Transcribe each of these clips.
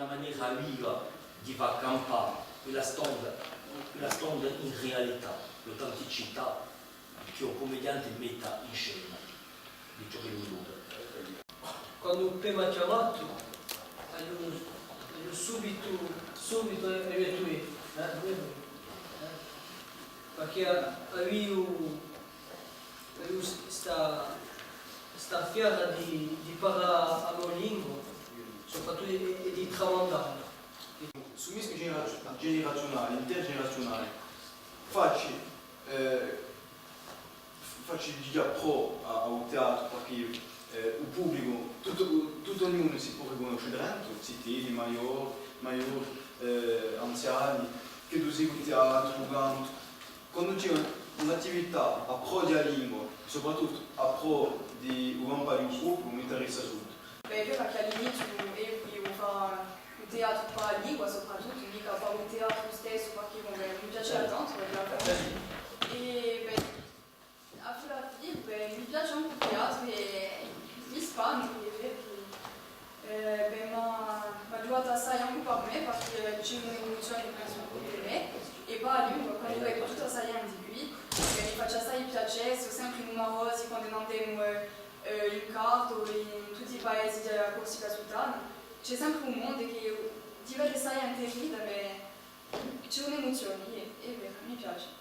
maniera viva di far campare quella stonda in realtà, l'autenticità che un commediante metta in scena di ciò che lui vuole. Quando Pe mi ha chiamato, io subito revetuto, perché avevo questa fiera di parlare la mia lingua, soprattutto di tramandare. Su misco generazionale, intergenerazionale, faccio già pro al teatro perché il pubblico, tutto ognuno si può riconoscere dentro, cittadini, maggiori, anziani, che tu segui il teatro, giocando. Quando c'è un'attività a pro della lingua, soprattutto a pro di un paio di gruppo, mi interessa tutto. Beh, io perché all'inizio io fare un teatro per la lingua, soprattutto, mica fare un teatro stesso perché mi piaceva tanto, e beh, alla fine mi piace anche il teatro e mi spaventa perché mi ha giocato assai anche per me perché c'è un'evoluzione penso per me e per la lingua, quando vedo tutto assai di lui, mi faccio assai piacere, sono sempre numerosi quando andiamo in carto in tutti i paesi della Corsica Sultana, c'è sempre un mondo che ti vede assai interessato, ma c'è un'emozione e mi piace.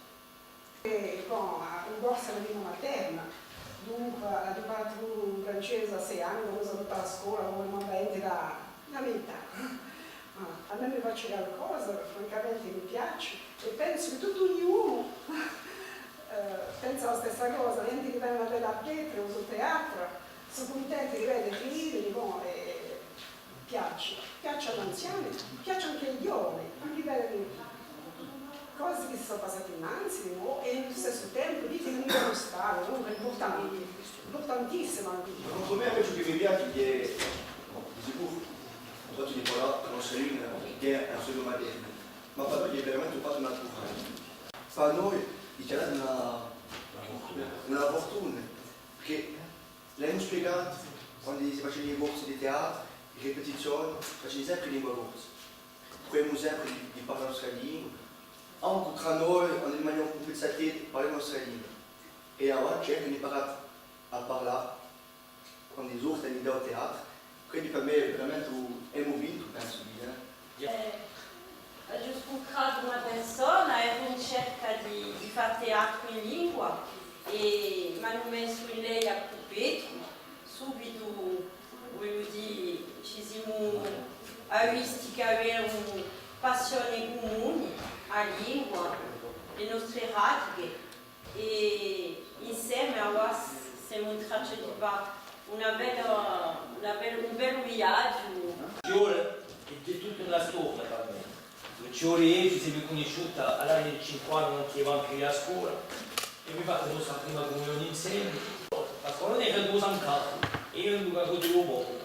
Un corso è la lingua materna, dunque ho imparato francese a 6 anni, quando sono andata a scuola come momenti da metà. A me mi faccio qualcosa, francamente mi piace e penso che tutto ognuno pensa la stessa cosa, la gente che viene a vedere a Pietro o sul teatro, sono contenti di vedere finire, piace agli anziani, piace anche ai giovani, anche vedere cose che sono passate innanzi e allo stesso tempo di che non devono stare, comunque importantissimo anche. Secondo me quello che mi piace è di sicuro, faccio di parola, non so che è un solo materno, ma poi è veramente fatto un altro fatto. Per noi è una fortuna, perché l'hanno spiegato quando si facevano i corsi di teatro, le ripetizioni, facevano sempre lingua corsa. Proviamo sempre di parlare la nostra lingua. Anche tra noi, quando rimaniamo compensati, parliamo la nostra lingua. E ora c'è che imparato a parlare quando i altri hanno idea al teatro. Quindi per me è veramente un vinto, penso di. Ho incontrato una persona, ero in cerca di fare teatro in lingua e mi hanno messo in lei a Petro. Subito, voglio dire, ci siamo visti che avevano passione comune a lingua, le nostre radiche e insieme ora siamo in traccia di fare un bel viaggio. È tutta una storia per me. Ci siamo conosciuti all'anno del 50 non chiedevamo più a scuola e mi fate la nostra prima comunione insieme. La scuola non era due in casa e io non avevo due poco.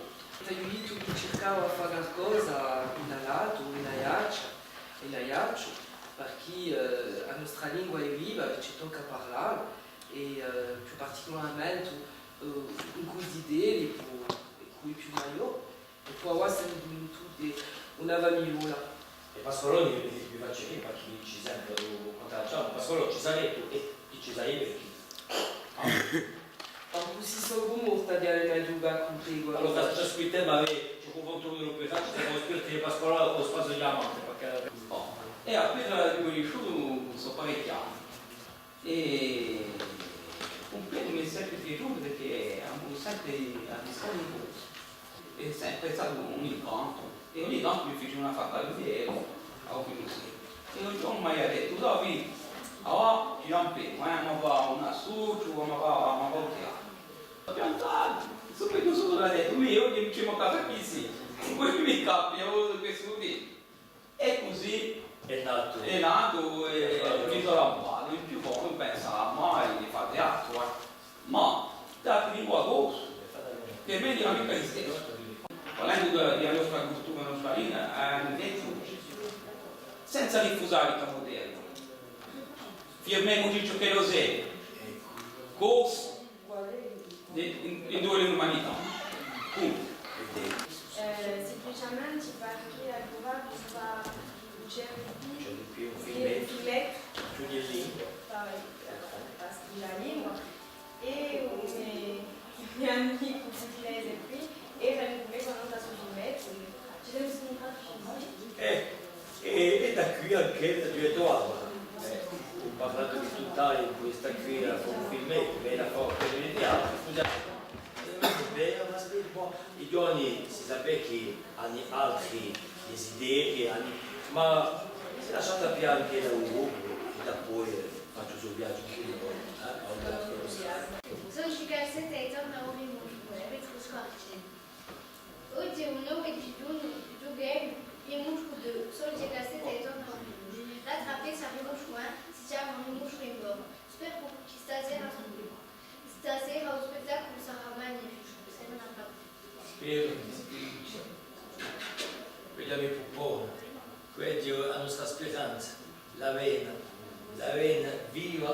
Io cercavo di fare qualcosa in alato, in aiaccio, perché la nostra lingua è viva e ci tocca parlare e più particolarmente in questi idee con i più maggiori e poi ora siamo venuti una famiglia. E Pasqualoni mi faccio che perché ci sempre contattiamo, Pasqualoni ci sarebbe e chi ci sarebbe chi. Quando si sono morti di avere giocare con te. Allora c'è scritto ma c'è un confronto con il pesaggio, siamo spiriti di Pasqualoni con lo spazio di amante perché. E appena riconosciuto sono parecchi anni e un piede mi è sempre piaciuto perché avevo sempre a discutere in corso. È sempre stato un incontro e ogni tanto mi fece una faccariera a Opinussi e non ci ho mai detto dove allora ci rampiamo, ma va un associo, ma va una volta piantato, subito solo ha detto io oggi ci manca qui sì, poi mi capita questo qui e così è nato e mi sono rampato in più poco pensavo mai di fare teatro ma dato lingua corso per me è una mica di stesso. Parlando della nostra cultura, della nostra lingua, senza diffusare il moderno. Firmiamo ciò che lo è, corso in due l'umanità. Punto. Semplicemente Germania perché a trovare questa C'è certi di più, un filetto studi in lingua. per la lingua e i miei amici pugliesi qui erano come quando da sul filmetto ci siamo sentiti E da qui anche da due trovava. Ho parlato di tutt'altro in questa qui era come un filmetto, era forte di teatro, scusate. I giovani si sapeva che hanno altri desideri, ma si è lasciata più anche da un gruppo e da poi faccio sul viaggio qui. Sono casette e torna a un pentru scoarci. Uite, un nou jughem e mușcu de sol ce casete e torna a un. La trapez a un șoan, si chiama un mușcu în bord. Sper că stasera o spettacolo sarà magnifico, se non ha Spero, vediamo il pupone, questa è la nostra speranza, la vena viva,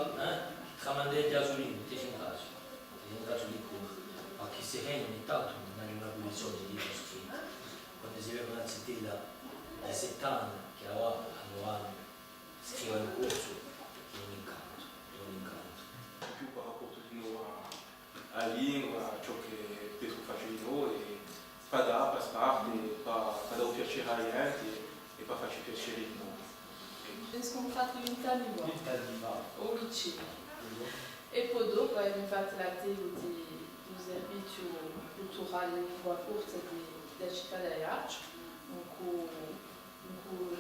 tramandeggia sull'inno, ti in caso di cuore, ma che si rende ogni tanto non è una posizione di libro scritto, quando si vede una zittella dai 70 che hanno anni, scrive un corso, è un incanto, più par rapport alla lingua, ciò che Pietro faceva di noi, pas da, pas parte, pas da piacere agli altri e pas farci piacere di noi. Penso che ho fatto l'Italia o liceo. E poi dopo abbiamo fatto l'attivo di servizio culturale in lingua corta della città di Ajaccio, con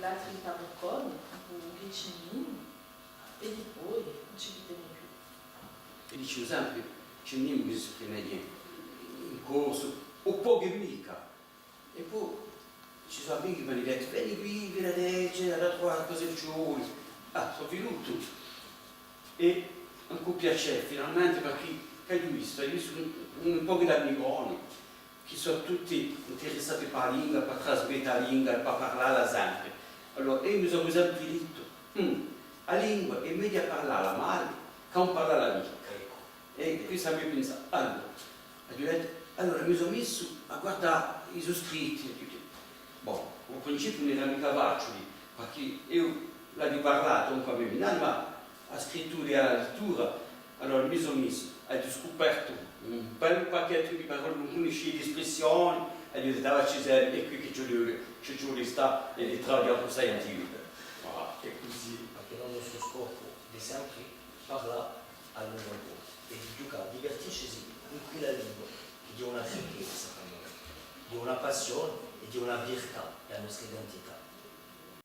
l'attività con 10.000 e poi non ci vediamo più. E dice, ad esempio, c'è un nemico che si prende in corso, un po' che mica. E poi ci sono amici che mi hanno detto, vieni qui, vieni adesso, da trovare cosa ci vuoi. Sono venuto. E anche un piacere, finalmente, perché hai visto un po' di amici che sono tutti interessati per la lingua, per trasmettere la lingua, per parlarla sempre. Allora, io mi sono sempre detto, la lingua è meglio parlarla male che non parlarla mica. E questo mi ha pensato, allora mi sono messo a guardare i soscritti. Boh, al principio non era mica facile, perché io l'avevo parlato un po' a me, ma a scrittura e alla lettura, allora mi sono messo, ho scoperto un bel pacchetto di parole, non conoscevo di espressioni, e io ho detto, è qui che ci vuole stare e li troviamo per scientifico. E così, perché il nostro scopo è sempre parlare a lingua e di giocare, divertirci in quella lingua che dia una ricchezza per noi, di una passione e di una virtà per la nostra identità.